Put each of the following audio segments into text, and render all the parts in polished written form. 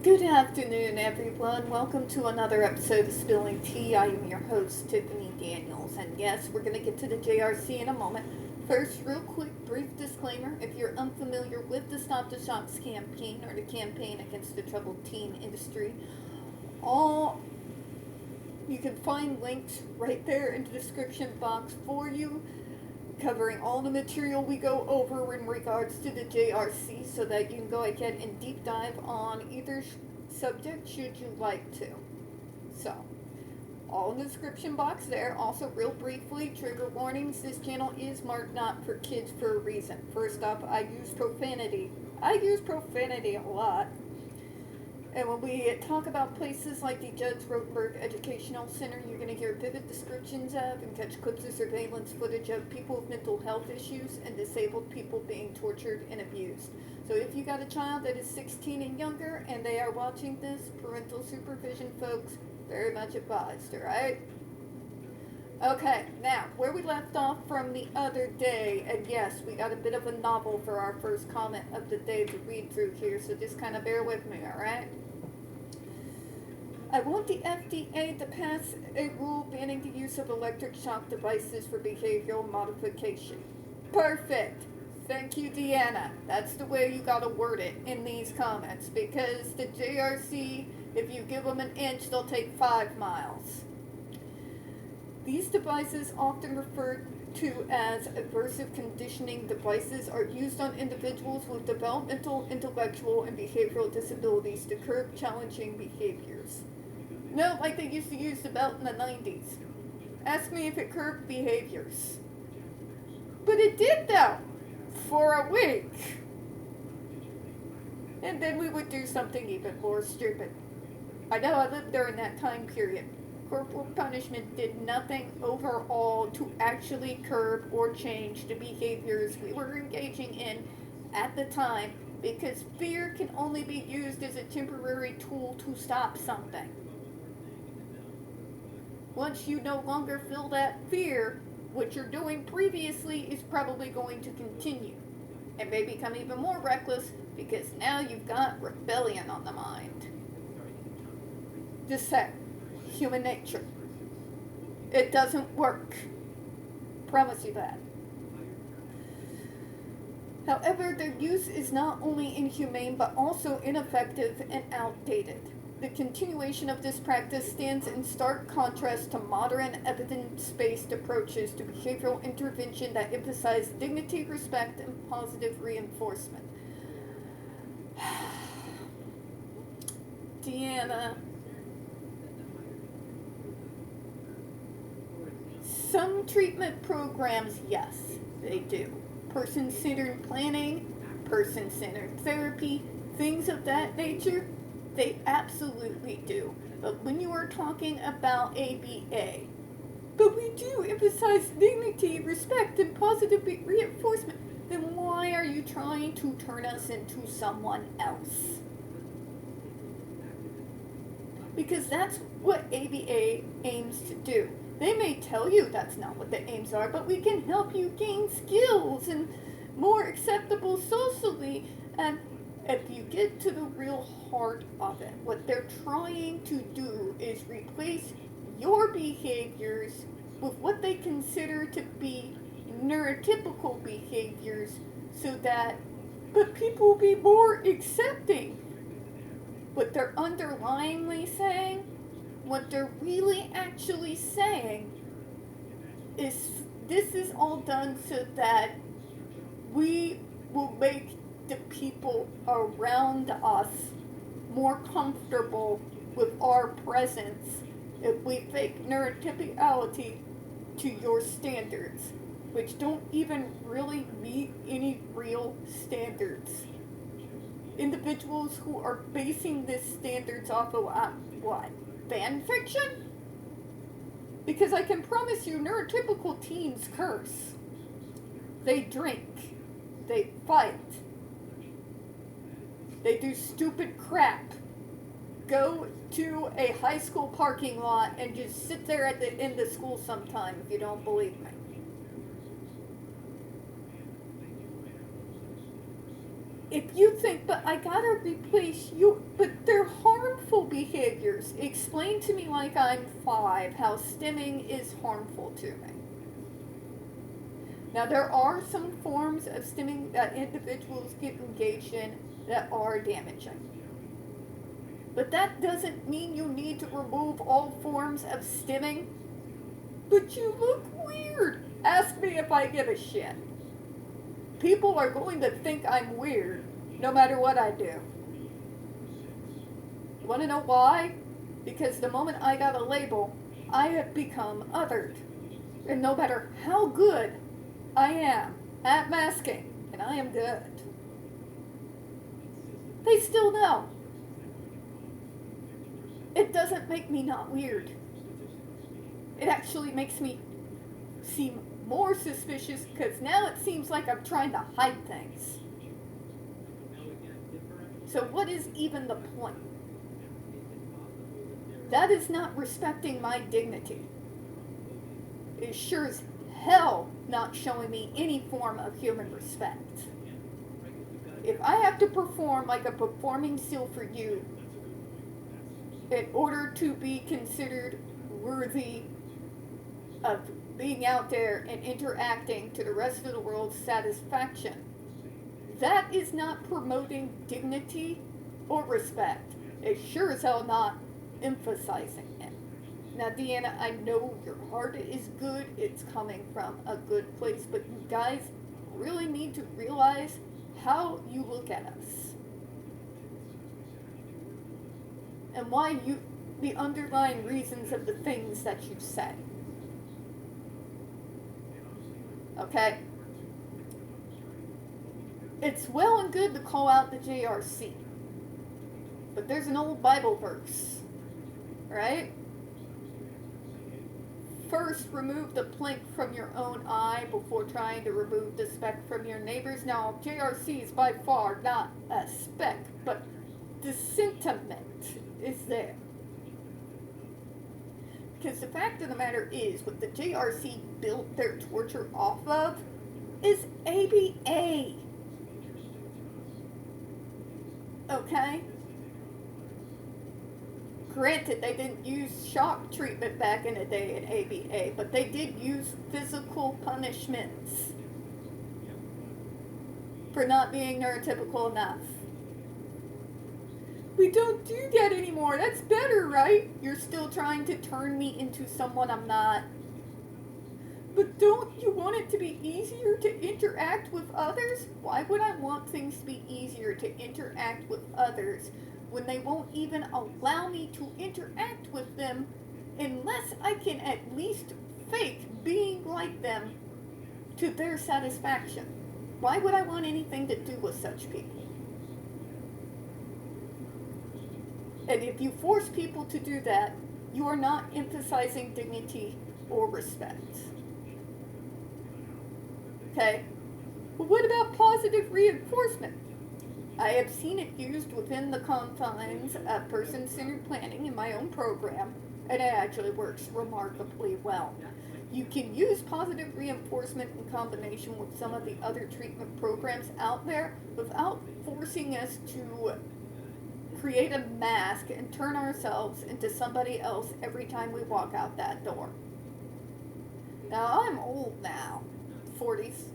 Good afternoon, everyone. Welcome to another episode of Spilling Tea. I am your host, Tiffany Daniels, and yes, we're going to get to the JRC in a moment. First, real quick, brief disclaimer. If you're unfamiliar with the Stop the Shops campaign, or the campaign against the troubled teen industry, you can find links right there in the description box for you, covering all the material we go over in regards to the JRC, so that you can go ahead and deep dive on either subject should you like to. So, all in the description box there. Also, real briefly, trigger warnings. This channel is marked not for kids for a reason. First off, I use profanity. I use profanity a lot. And when we talk about places like the Judge Rotenberg Educational Center, you're going to hear vivid descriptions of and catch clips of surveillance footage of people with mental health issues and disabled people being tortured and abused. So if you got a child that is 16 and younger and they are watching this, parental supervision, folks, very much advised, alright? Okay, now, where we left off from the other day, and yes, we got a bit of a novel for our first comment of the day to read through here, so just kind of bear with me, alright? I want the FDA to pass a rule banning the use of electric shock devices for behavioral modification. Perfect. Thank you, Deanna. That's the way you gotta word it in these comments, because the JRC, if you give them an inch, they'll take 5 miles. These devices, often referred to as aversive conditioning devices, are used on individuals with developmental, intellectual, and behavioral disabilities to curb challenging behaviors. No, like they used to use the belt in the 90s. Ask me if it curbed behaviors. But it did, though, for a week. And then we would do something even more stupid. I know I lived during that time period. Corporal punishment did nothing overall to actually curb or change the behaviors we were engaging in at the time, because fear can only be used as a temporary tool to stop something. Once you no longer feel that fear, what you're doing previously is probably going to continue. It may become even more reckless because now you've got rebellion on the mind. Just say, human nature. It doesn't work. Promise you that. However, their use is not only inhumane but also ineffective and outdated. The continuation of this practice stands in stark contrast to modern evidence-based approaches to behavioral intervention that emphasize dignity, respect, and positive reinforcement. Deanna. Some treatment programs, yes, they do. Person-centered planning, person-centered therapy, things of that nature, they absolutely do. But when you are talking about ABA, but we do emphasize dignity, respect, and positive reinforcement, then why are you trying to turn us into someone else? Because that's what ABA aims to do. They may tell you that's not what the aims are, but we can help you gain skills and more acceptable socially. And if you get to the real heart of it, what they're trying to do is replace your behaviors with what they consider to be neurotypical behaviors, so that people will be more accepting. What they're underlyingly saying, what they're really actually saying is this is all done so that we will make the people around us more comfortable with our presence if we fake neurotypicality to your standards, which don't even really meet any real standards. Individuals who are basing this standards off of what? Fan fiction? Because I can promise you, neurotypical teens curse. They drink. They fight. They do stupid crap. Go to a high school parking lot and just sit there at the end of school sometime if you don't believe me. If you think, but I gotta replace you, but they're explain to me like I'm 5 how stimming is harmful to me. Now, there are some forms of stimming that individuals get engaged in that are damaging. But that doesn't mean you need to remove all forms of stimming. But you look weird. Ask me if I give a shit. People are going to think I'm weird, no matter what I do. You want to know why? Because the moment I got a label, I have become othered. And no matter how good I am at masking, and I am good, they still know. It doesn't make me not weird. It actually makes me seem more suspicious because now it seems like I'm trying to hide things. So what is even the point? That is not respecting my dignity. It is sure as hell not showing me any form of human respect. If I have to perform like a performing seal for you in order to be considered worthy of being out there and interacting to the rest of the world's satisfaction, that is not promoting dignity or respect. It's sure as hell not emphasizing it. Now, Deanna, I know your heart is good. It's coming from a good place, but you guys really need to realize how you look at us. And why the underlying reasons of the things that you say. Okay? It's well and good to call out the JRC. But there's an old Bible verse, right? First, remove the plank from your own eye before trying to remove the speck from your neighbor's. Now, JRC is by far not a speck, but the sentiment is there. Because the fact of the matter is, what the JRC built their torture off of is ABA. Okay? Granted, they didn't use shock treatment back in the day in ABA, but they did use physical punishments for not being neurotypical enough. We don't do that anymore. That's better, right? You're still trying to turn me into someone I'm not. But don't you want it to be easier to interact with others? Why would I want things to be easier to interact with others when they won't even allow me to interact with them unless I can at least fake being like them to their satisfaction? Why would I want anything to do with such people? And if you force people to do that, you are not emphasizing dignity or respect. Okay? But what about positive reinforcement? I have seen it used within the confines of person-centered planning in my own program, and it actually works remarkably well. You can use positive reinforcement in combination with some of the other treatment programs out there without forcing us to create a mask and turn ourselves into somebody else every time we walk out that door. Now, I'm old now, 40s.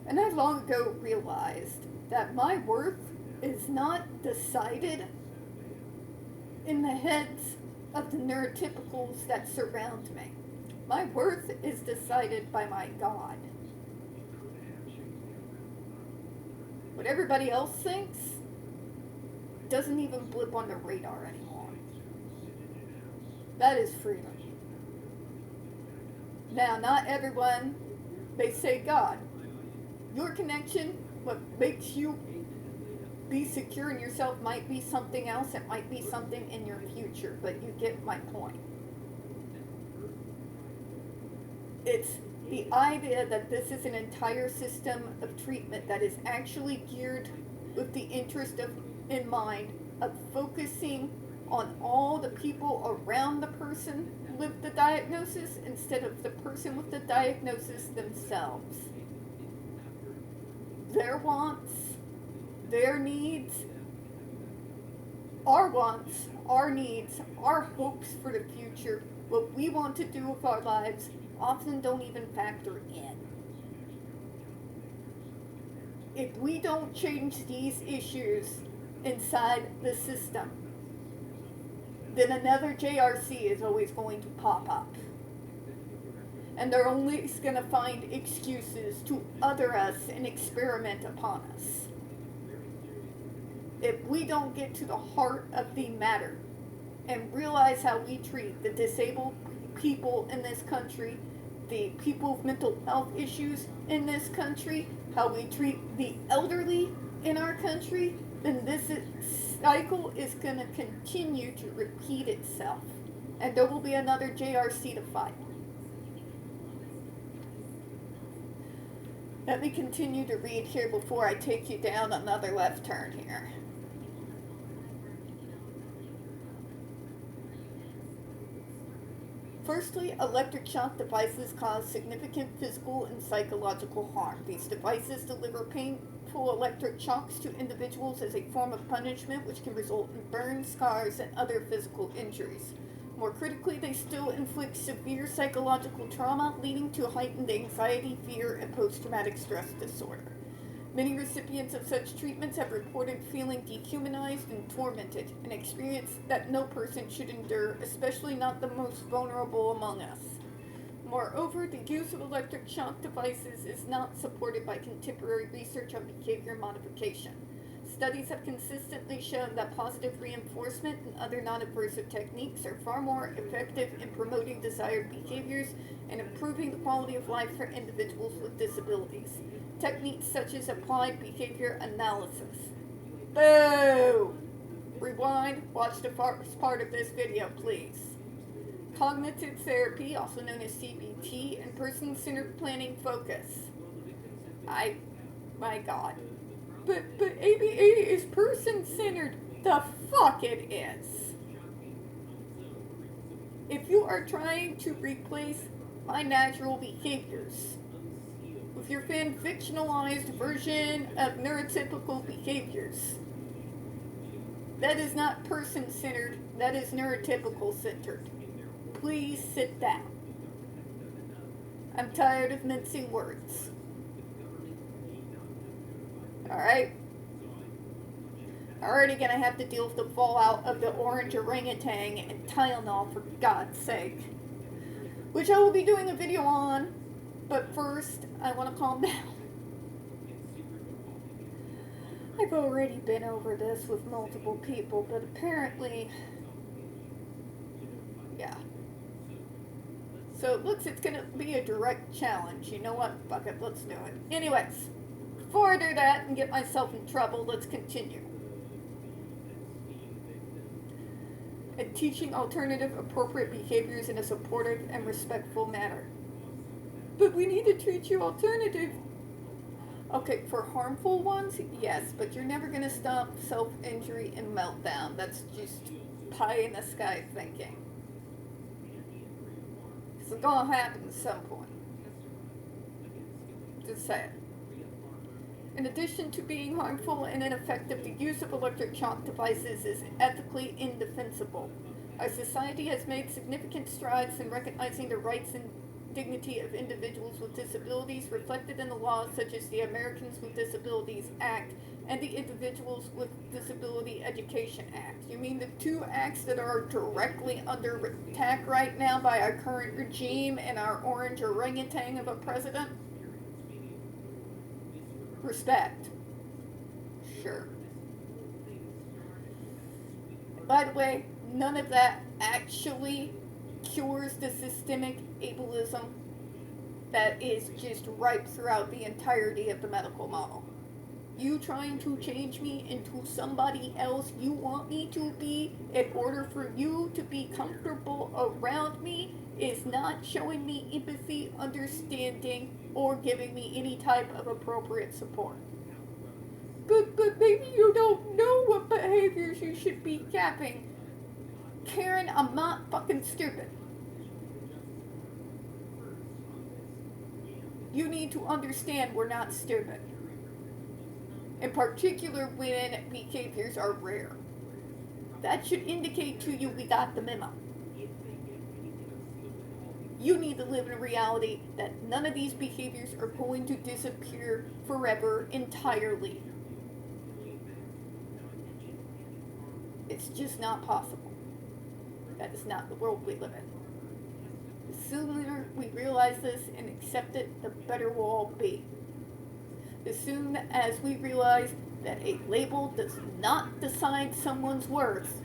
And I long ago realized that my worth is not decided in the heads of the neurotypicals that surround me. My worth is decided by my God. What everybody else thinks doesn't even blip on the radar anymore. That is freedom. Now, not everyone may say God. Your connection, what makes you be secure in yourself might be something else. It might be something in your future, but you get my point. It's the idea that this is an entire system of treatment that is actually geared with the interest in mind of focusing on all the people around the person with the diagnosis instead of the person with the diagnosis themselves. Their wants, their needs, our wants, our needs, our hopes for the future, what we want to do with our lives, often don't even factor in. If we don't change these issues inside the system, then another JRC is always going to pop up. And they're only going to find excuses to other us and experiment upon us. If we don't get to the heart of the matter and realize how we treat the disabled people in this country, the people with mental health issues in this country, how we treat the elderly in our country, then this cycle is going to continue to repeat itself. And there will be another JRC to fight. Let me continue to read here before I take you down another left turn here. Firstly, electric shock devices cause significant physical and psychological harm. These devices deliver painful electric shocks to individuals as a form of punishment, which can result in burns, scars, and other physical injuries. More critically, they still inflict severe psychological trauma, leading to heightened anxiety, fear, and post-traumatic stress disorder. Many recipients of such treatments have reported feeling dehumanized and tormented, an experience that no person should endure, especially not the most vulnerable among us. Moreover, the use of electric shock devices is not supported by contemporary research on behavior modification. Studies have consistently shown that positive reinforcement and other non-aversive techniques are far more effective in promoting desired behaviors and improving the quality of life for individuals with disabilities. Techniques such as applied behavior analysis. Boo! Rewind, watch the first part of this video, please. Cognitive therapy, also known as CBT, and person-centered planning focus. My God. But ABA is person-centered. The fuck it is. If you are trying to replace my natural behaviors with your fan-fictionalized version of neurotypical behaviors, that is not person-centered, that is neurotypical-centered. Please sit down. I'm tired of mincing words. Alright? I'm already gonna have to deal with the fallout of the orange orangutan and Tylenol, for God's sake. Which I will be doing a video on, but first, I want to calm down. I've already been over this with multiple people, but apparently, yeah. So it looks it's gonna be a direct challenge. You know what? Fuck it, let's do it. Anyways, before I do that and get myself in trouble, let's continue. And teaching alternative appropriate behaviors in a supportive and respectful manner. But we need to treat you alternative. Okay, for harmful ones, yes, but you're never going to stop self-injury and meltdown. That's just pie in the sky thinking. It's going to happen at some point. Just saying. In addition to being harmful and ineffective, the use of electric shock devices is ethically indefensible. Our society has made significant strides in recognizing the rights and dignity of individuals with disabilities reflected in the laws such as the Americans with Disabilities Act and the Individuals with Disability Education Act. You mean the two acts that are directly under attack right now by our current regime and our orange orangutan of a president? Respect. Sure. By the way, none of that actually cures the systemic ableism that is just ripe throughout the entirety of the medical model. You trying to change me into somebody else you want me to be in order for you to be comfortable around me is not showing me empathy, understanding, or giving me any type of appropriate support. But maybe you don't know what behaviors you should be capping. Karen, I'm not fucking stupid. You need to understand we're not stupid. In particular when behaviors are rare. That should indicate to you we got the memo. You need to live in a reality that none of these behaviors are going to disappear forever entirely. It's just not possible. That is not the world we live in. The sooner we realize this and accept it, the better we'll all be. As soon as we realize that a label does not decide someone's worth,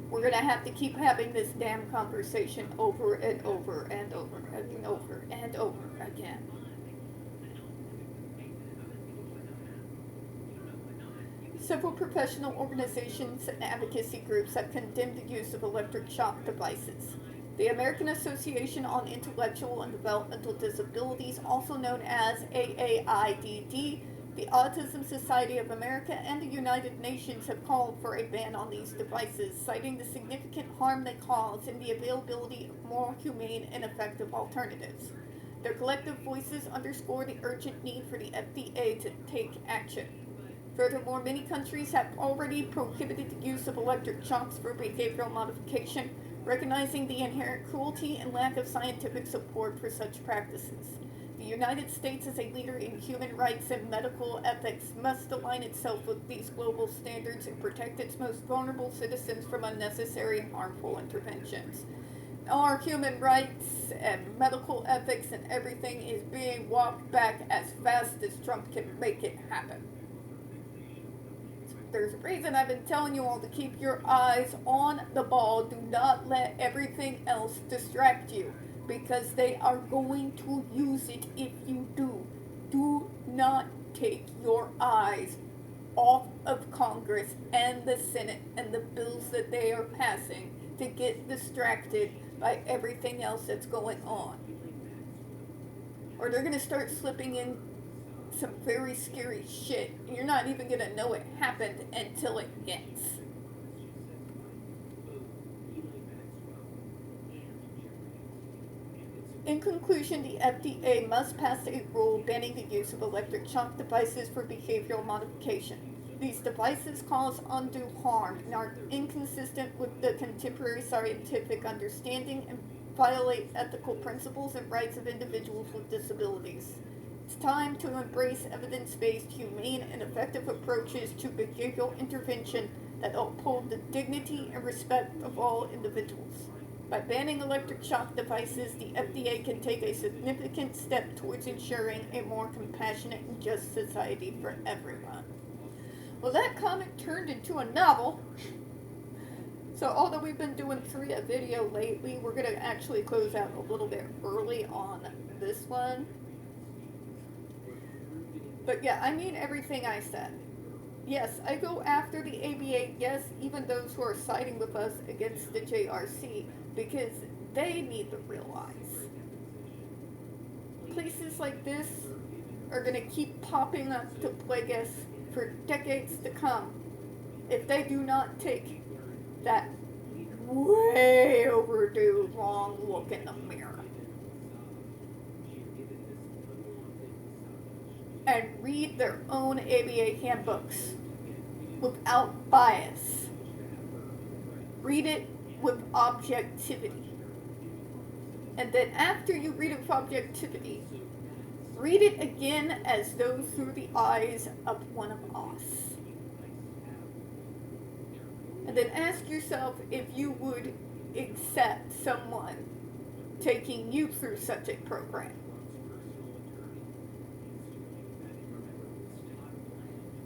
we're going to have to keep having this damn conversation over and over and over and over and over again. Several professional organizations and advocacy groups have condemned the use of electric shock devices. The American Association on Intellectual and Developmental Disabilities, also known as AAIDD, the Autism Society of America, and the United Nations have called for a ban on these devices, citing the significant harm they cause and the availability of more humane and effective alternatives. Their collective voices underscore the urgent need for the FDA to take action. Furthermore, many countries have already prohibited the use of electric shocks for behavioral modification, recognizing the inherent cruelty and lack of scientific support for such practices. The United States, as a leader in human rights and medical ethics, must align itself with these global standards and protect its most vulnerable citizens from unnecessary and harmful interventions. Our human rights and medical ethics and everything is being walked back as fast as Trump can make it happen. There's a reason I've been telling you all to keep your eyes on the ball. Do not let everything else distract you, because they are going to use it if you do. Do not take your eyes off of Congress and the Senate and the bills that they are passing to get distracted by everything else that's going on. Or they're going to start slipping in some very scary shit, and you're not even going to know it happened until it hits. In conclusion, the FDA must pass a rule banning the use of electric shock devices for behavioral modification. These devices cause undue harm and are inconsistent with the contemporary scientific understanding and violate ethical principles and rights of individuals with disabilities. It's time to embrace evidence-based, humane, and effective approaches to behavioral intervention that uphold the dignity and respect of all individuals. By banning electric shock devices, the FDA can take a significant step towards ensuring a more compassionate and just society for everyone. Well, that comic turned into a novel. So although we've been doing 3 a video lately, we're going to actually close out a little bit early on this one. But yeah, I mean everything I said. Yes, I go after the ABA, yes, even those who are siding with us against the JRC, because they need to realize places like this are going to keep popping up to plague us for decades to come if they do not take that way overdue long look in the mirror and read their own ABA handbooks without bias. Read it with objectivity. And then after you read it with objectivity, read it again as though through the eyes of one of us. And then ask yourself if you would accept someone taking you through such a program.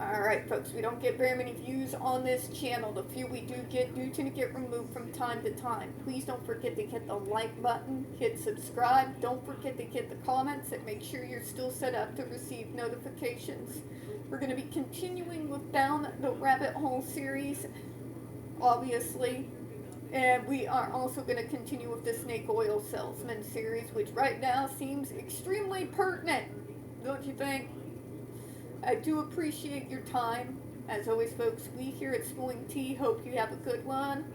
Alright folks, we don't get very many views on this channel. The few we do tend to get removed from time to time. Please don't forget to hit the like button, hit subscribe. Don't forget to hit the comments and make sure you're still set up to receive notifications. We're going to be continuing with Down the Rabbit Hole series, obviously. And we are also going to continue with the Snake Oil Salesman series, which right now seems extremely pertinent, don't you think? I do appreciate your time. As always, folks, we here at Spilling Tea hope you have a good one.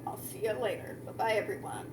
I'll see you later. Bye-bye, everyone.